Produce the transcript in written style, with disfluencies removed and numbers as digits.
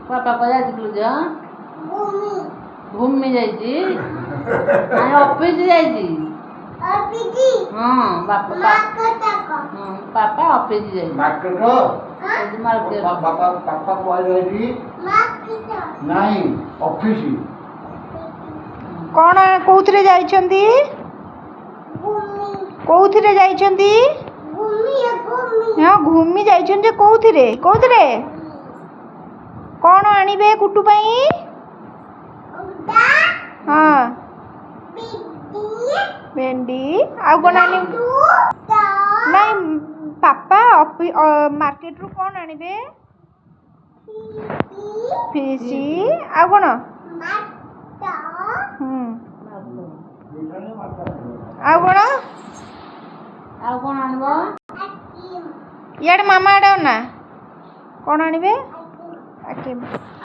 ବାପା କୁଆଡ଼େ ଯାଇଥିଲୁ ଯେ? ଘୁମି ଯାଇଛି। ନାଇଁ ଅଫିସ ଯାଇଛି। ହଁ ବାପା ଅଫିସ ଯାଇଛି। ମାର୍କେଟ ବାପା କୁଆଡ଼େ ଯାଇଛି? ନାଇଁ ଅଫିସ। କ'ଣ କୋଉଥିରେ ଯାଇଛନ୍ତି? କୋଉଥିରେ ଯାଇଛନ୍ତି? ହଁ ଘୁମି ଯାଇଛନ୍ତି ଯେ କୋଉଥିରେ କୋଉଥିରେ? କ'ଣ ଆଣିବେ କୁଟୁ ପାଇଁ? ହଁ ଭେଣ୍ଡି ଆଉ କ'ଣ ଆଣିବେ? ନାଇଁ ପାପା ମାର୍କେଟରୁ କ'ଣ ଆଣିବେ? ଫିସ୍ ଆଉ କ'ଣ? ଆଉ କ'ଣ? ଆଉ କ'ଣ ଆଣିବ? ଇଆଡ଼େ ମାମା ଆଡ଼େ ନା କ'ଣ ଆଣିବେ?